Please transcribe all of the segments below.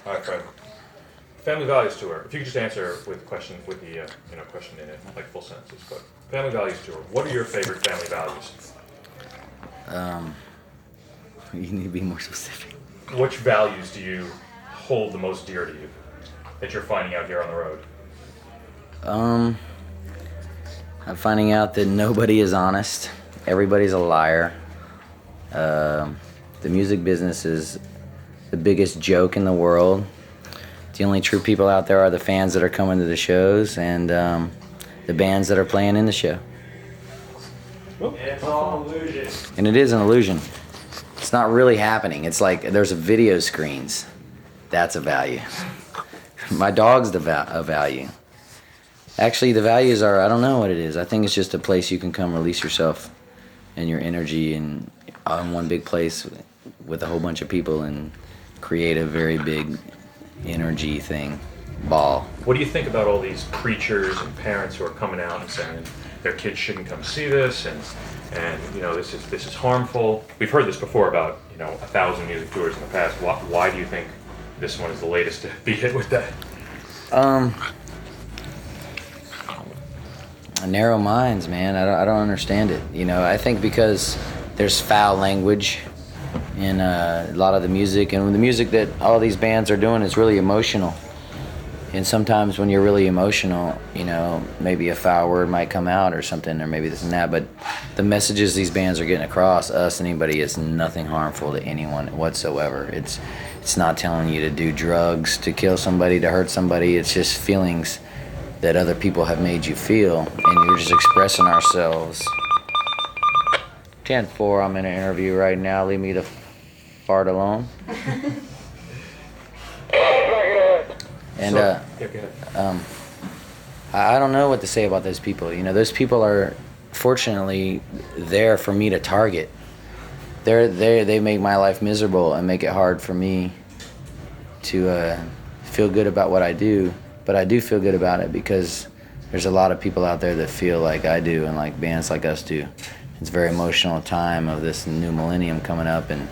All right, Fred. Family values tour. If you could just answer with question with the question in it, like full sentences. But family values tour. What are your favorite family values? You need to be more specific. Which values do you hold the most dear to you that you're finding out here on the road? I'm finding out that nobody is honest. Everybody's a liar. The music business is the biggest joke in the world. The only true people out there are the fans that are coming to the shows and the bands that are playing in the show. It's all illusion. And it is an illusion. It's not really happening. It's like there's video screens. That's a value. My dog's a value. Actually, the values are, I don't know what it is. I think it's just a place you can come release yourself and your energy and on one big place with a whole bunch of people and create a very big energy thing, ball. What do you think about all these preachers and parents who are coming out and saying their kids shouldn't come see this and this is harmful? We've heard this before about 1,000 music tours in the past. Why do you think this one is the latest to be hit with that? Narrow minds, man. I don't understand it. I think because there's foul language in a lot of the music, and the music that all these bands are doing is really emotional. And sometimes when you're really emotional, maybe a foul word might come out or something, or maybe this and that. But the messages these bands are getting across, us, anybody, is nothing harmful to anyone whatsoever. It's not telling you to do drugs, to kill somebody, to hurt somebody. It's just feelings that other people have made you feel, and you're just expressing ourselves. 10-4, I'm in an interview right now. Leave me the fart alone. And I don't know what to say about those people. Those people are fortunately there for me to target. They make my life miserable and make it hard for me to feel good about what I do. But I do feel good about it because there's a lot of people out there that feel like I do and like bands like us do. It's a very emotional time of this new millennium coming up, and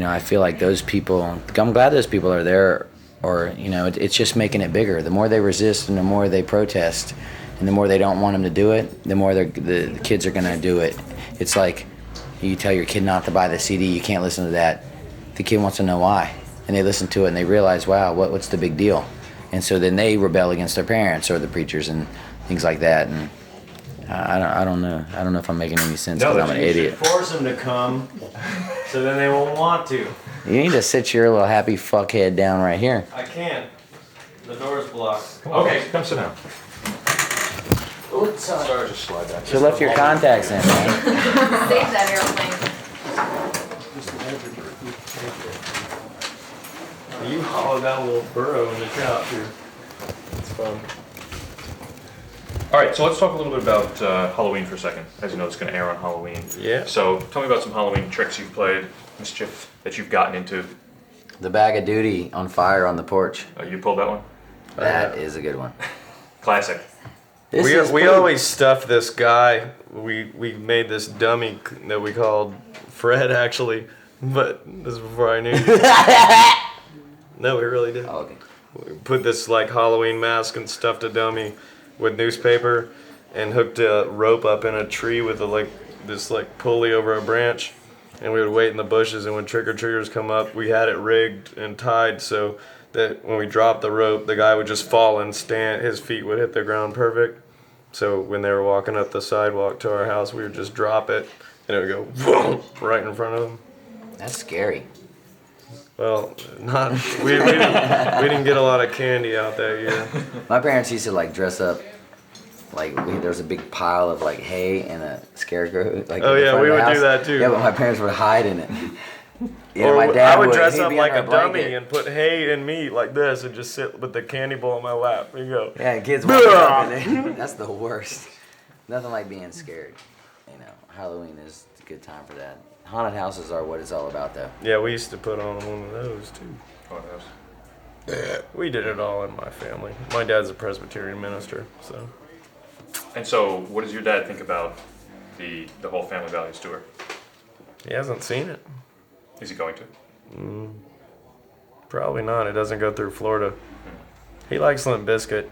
I feel like those people, I'm glad those people are there, or it's just making it bigger. The more they resist and the more they protest and the more they don't want them to do it, the more the kids are gonna do it. It's like you tell your kid not to buy the CD, you can't listen to that. The kid wants to know why. And they listen to it and they realize, wow, what's the big deal? And so then they rebel against their parents or the preachers and things like that. And I don't know. I don't know if I'm making any sense because I'm an idiot. Force them to come, so then they won't want to. You need to sit your little happy fuckhead down right here. I can't. The door's blocked. Okay, come sit down. Oops, Sorry, just slide that. You left your contacts in, man. Save that airplane. You hollowed out a little burrow in the couch here. It's fun. All right, so let's talk a little bit about Halloween for a second. As you know, it's going to air on Halloween. Yeah. So tell me about some Halloween tricks you've played, mischief that you've gotten into. The bag of duty on fire on the porch. You pulled that one? That is a good one. Classic. We always stuffed this guy. We made this dummy that we called Fred, actually, but this is before I knew. No, we really did. Oh, okay. We put this Halloween mask and stuffed a dummy with newspaper and hooked a rope up in a tree with this pulley over a branch, and we would wait in the bushes, and when trick-or-treaters come up, we had it rigged and tied so that when we dropped the rope, the guy would just fall and stand, his feet would hit the ground perfect. So when they were walking up the sidewalk to our house, we would just drop it and it would go whoom, right in front of them. That's scary. Well, we didn't get a lot of candy out that year. My parents used to dress up there's a big pile of hay and a scarecrow. Oh yeah, we would do that too. Yeah, but my parents would hide in it. Or my dad I would dress he'd up be like under a dummy blanket. and put hay and meat like this and just sit with the candy bowl in my lap. There you go. Yeah, kids walking up and that's the worst. Nothing like being scared. Halloween is a good time for that. Haunted houses are what it's all about, though. Yeah, we used to put on one of those too. We did it all in my family. My dad's a Presbyterian minister, so. And so, what does your dad think about the whole Family Values tour? He hasn't seen it. Is he going to? Probably not. It doesn't go through Florida. He likes Limp Bizkit.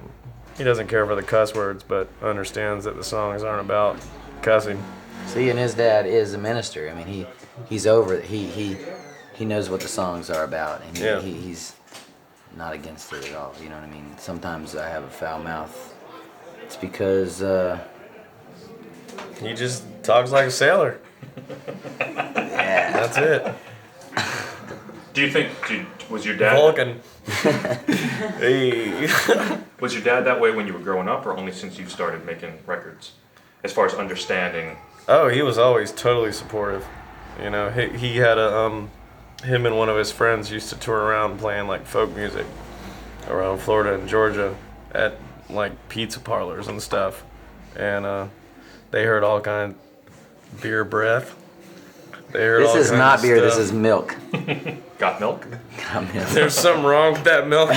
He doesn't care for the cuss words, but understands that the songs aren't about cussing. See, and his dad is a minister. I mean, he's over it. He knows what the songs are about, and he's not against it at all. You know what I mean? Sometimes I have a foul mouth. It's because He just talks like a sailor. yeah. That's it. Do you think, was your dad... Vulcan. Hey. Was your dad that way when you were growing up, or only since you started making records? As far as understanding... Oh, he was always totally supportive. You know, he had him and one of his friends used to tour around playing like folk music around Florida and Georgia at like pizza parlors and stuff. And they heard all kind of beer breath. They heard This all is kinds not of beer. This stuff. is milk. Got milk? There's something wrong with that milk.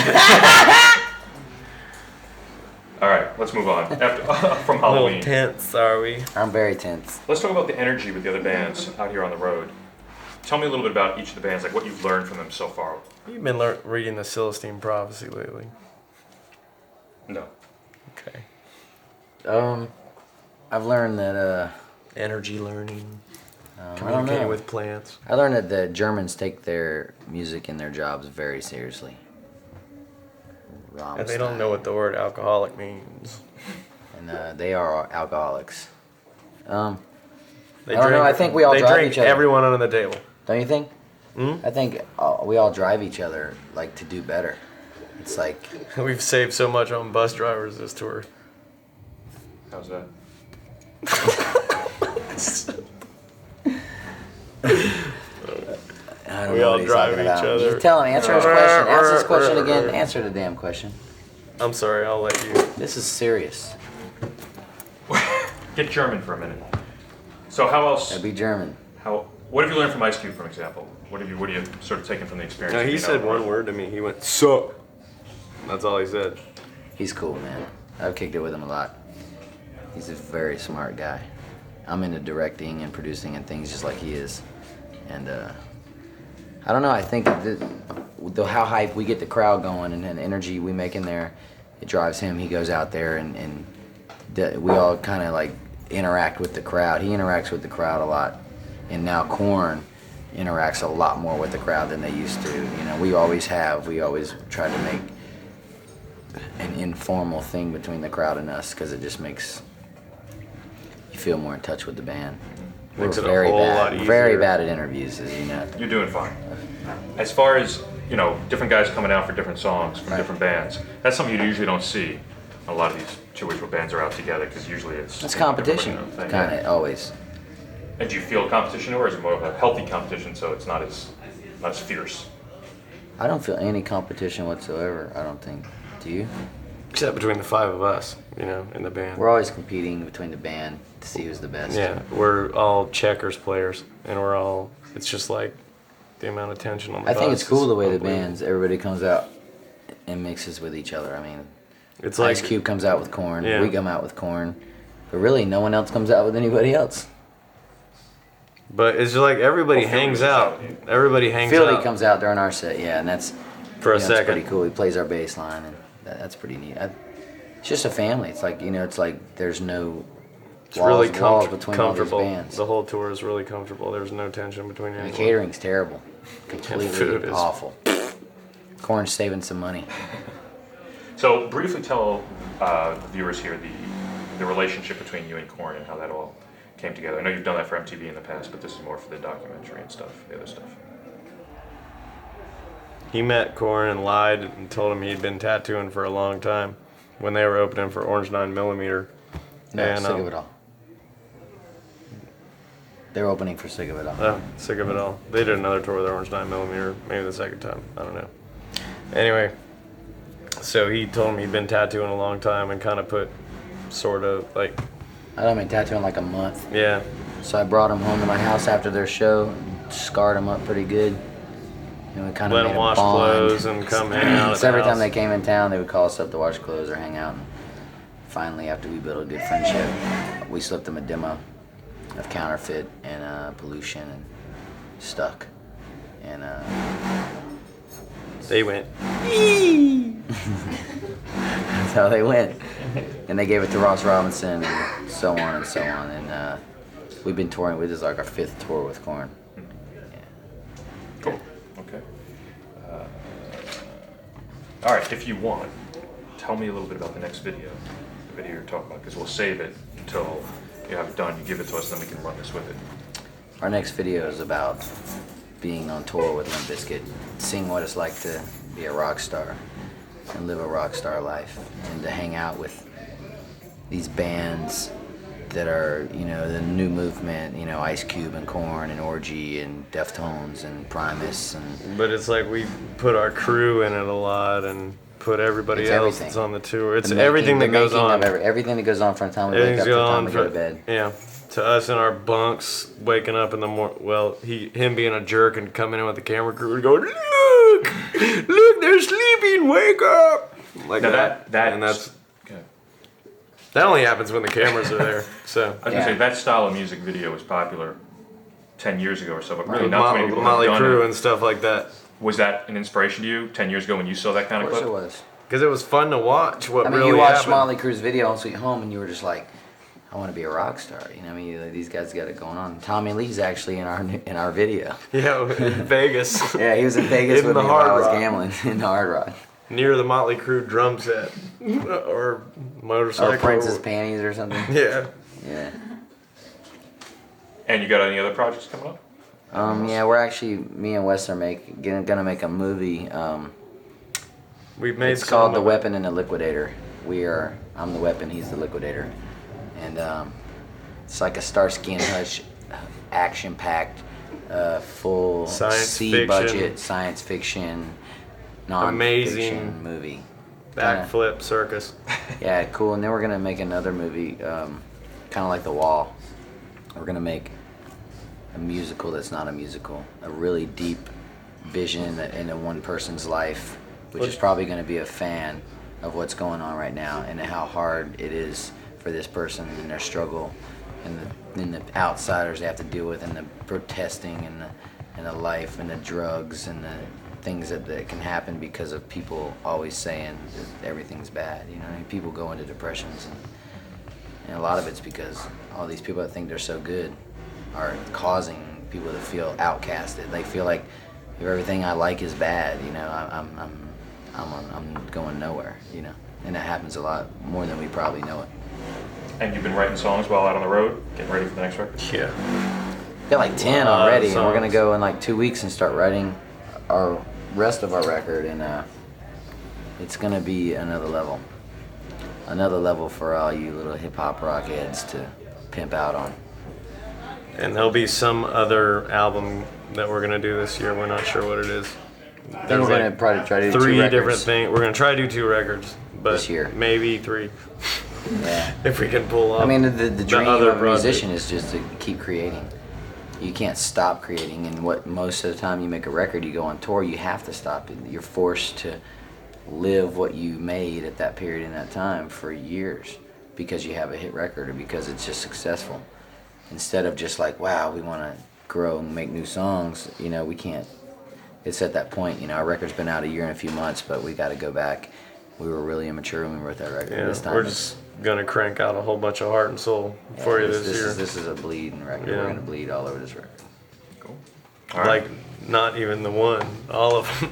All right, let's move on. From A little Halloween. tense, are we? I'm very tense. Let's talk about the energy with the other bands out here on the road. Tell me a little bit about each of the bands, like what you've learned from them so far. You've been reading the Celestine Prophecy lately. No. Okay. I've learned that Energy learning. I don't Communicating know. with plants. I learned that the Germans take their music and their jobs very seriously. And they don't know what the word alcoholic means. And they are alcoholics. They I don't know, I think we all they drive drink each other. everyone under the table. Don't you think? Hmm? I think we all drive each other like to do better. It's like We've saved so much on bus drivers this tour. How's that? I don't We know all what he's drive talking each about. other. You tell him. Answer his question. Ask his question again. Answer the damn question. I'm sorry, I'll let you. This is serious. Get German for a minute. So how else? That'd be German. What have you learned from Ice Cube, for example? What have you sort of taken from the experience? No, of he being out said on the one road? word to me. He went, suck. That's all he said. He's cool, man. I've kicked it with him a lot. He's a very smart guy. I'm into directing and producing and things just like he is. And I don't know, I think how hype we get the crowd going and the energy we make in there, it drives him. He goes out there and we all kind of like interact with the crowd. He interacts with the crowd a lot. And now Korn interacts a lot more with the crowd than they used to. You know, we always have. We always try to make an informal thing between the crowd and us because it just makes you feel more in touch with the band. Makes We're it a very whole bad, lot easier. very bad at interviews, as you know. You're doing fine. As far as, different guys coming out for different songs from Right. different bands, that's something you usually don't see on a lot of these tours where bands are out together, because usually it's... It's competition, everybody thing. kind of, always. And do you feel competition, or is it more of a healthy competition, so it's not as fierce? I don't feel any competition whatsoever, I don't think. Do you? Except between the five of us, in the band. We're always competing between the band to see who's the best. Yeah, we're all checkers players, and it's just like the amount of tension on the I think bus it's cool is the way the unbelievable. bands, everybody comes out and mixes with each other. I mean, It's like Ice Cube comes out with Korn, Yeah. we come out with Korn, but really no one else comes out with anybody else. But it's just like everybody Well, Philly hangs was out. out, yeah. Everybody hangs Philly out comes out during our set, yeah, and that's for a It's second. pretty cool. He plays our bass line, and that's pretty neat. It's just a family. It's like it's like there's no It's really walls between all these comfortable. bands. The whole tour is really comfortable. There's no tension between And anyone. the catering's terrible, food completely is- awful. Korn's saving some money. So briefly tell the viewers here the relationship between you and Korn and how that all came together. I know you've done that for MTV in the past, but this is more for the documentary and stuff, the other stuff. He met Korn and lied and told him he'd been tattooing for a long time when they were opening for Orange 9mm. No, And, Sick of It All. They're opening for Sick of It All. Oh, Sick of It All. They did another tour with Orange 9mm, maybe the second time. I don't know. Anyway, so he told him he'd been tattooing a long time and kind of put sort of like, I've been tattooing like a month. yeah, So I brought him home to my house after their show, scarred him up pretty good. And we kind of let made him a wash bond. clothes and come hang out at So the every time house. they came in town, they would call us up to wash clothes or hang out. And finally, after we built a good friendship, we slipped them a demo of Counterfeit and Pollution and Stuck. And They went. That's how they went. And they gave it to Ross Robinson and so on and so on. And we've been touring. This is like our 5th tour with Korn. Cool. Okay. All right, if you want, tell me a little bit about the next video, the video you're talking about, because we'll save it until you have it done. You give it to us, then we can run this with it. Our next video is about being on tour with Limp Bizkit, seeing what it's like to be a rock star and live a rock star life, and to hang out with these bands that are, you know, the new movement, you know, Ice Cube and Korn and Orgy and Deftones and Primus and But it's like we put our crew in it a lot and put everybody It's else everything. that's on the tour. It's the making- everything the that goes making on. of everything that goes on from the time we wake up Everything's to the going time on. we go to bed. Yeah. To us in our bunks, waking up in the morning. Well, him being a jerk and coming in with the camera crew and going, look, they're sleeping. Wake up! Like Now that. And that's okay. that only happens when the cameras are there. So I was gonna Yeah. say that style of music video was popular 10 years ago or so, but really not too many people Molly have done Crew it. and stuff like that. Was that an inspiration to you 10 years ago when you saw that kind Of of course clip? it was. Because it was fun to watch what I mean, really you watched happened. Motley Crue's video on Sweet Home, and you were just like, I want to be a rock star. You know, I mean, like, these guys got it going on. Tommy Lee's actually in our video. Yeah, in Vegas. Yeah, he was in Vegas In with the me while I Hard was Rock. gambling in the Hard Rock. Near the Motley Crue drum set. Or motorcycle. Or Prince's Panties or something. Yeah. Yeah. And you got any other projects coming up? Yeah, we're actually, me and Wes are gonna make a movie. We've made It's called some The of it. Weapon and the Liquidator. I'm the weapon, he's the liquidator. And it's like a Starsky and Hutch, action-packed, full Science C-budget fiction. science fiction, Amazing. non-fiction movie. Backflip circus. Yeah, cool. And then we're gonna make another movie, kind of like The Wall. We're gonna make a musical that's not a musical, a really deep vision into one person's life, which is probably gonna be a fan of what's going on right now and how hard it is for this person and their struggle, and the outsiders they have to deal with, and the protesting and the life and the drugs and the things that can happen because of people always saying that everything's bad. You know, I mean, people go into depressions, and a lot of it's because all these people that think they're so good are causing people to feel outcasted. They feel like if everything I like is bad, you know, I'm going nowhere, you know, and that happens a lot more than we probably know it. And you've been writing songs while out on the road, getting ready for the next record? Yeah. Got like 10 Lot of already, and we're gonna songs. go in like 2 weeks and start writing our rest of our record, and it's gonna be another level for all you little hip hop rock heads to pimp out on. And there'll be some other album that we're gonna do this year. We're not sure what it is. I think we're gonna probably try to do 3 2 different records. things. We're gonna try to do 2 records, but This year. maybe 3 Yeah. if we can pull off. I mean, the dream other of a project. musician is just to keep creating. You can't stop creating, and what most of the time you make a record, you go on tour, you have to stop it. You're forced to live what you made at that period in that time for years because you have a hit record or because it's just successful. Instead of just like, wow, we want to grow and make new songs, you know, we can't. It's at that point, you know, our record's been out a year and a few months, but we got to go back. We were really immature when we wrote that record. Yeah, This time we're it's- just gonna crank out a whole bunch of heart and soul for you this year. This is a bleeding record. Yeah. We're gonna bleed all over this record. Cool. All right. Like, not even the one, all of them.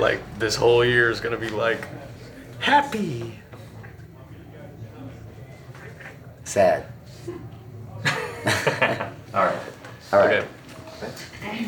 Like, this whole year is gonna be like happy. Sad. All right. All right. Okay.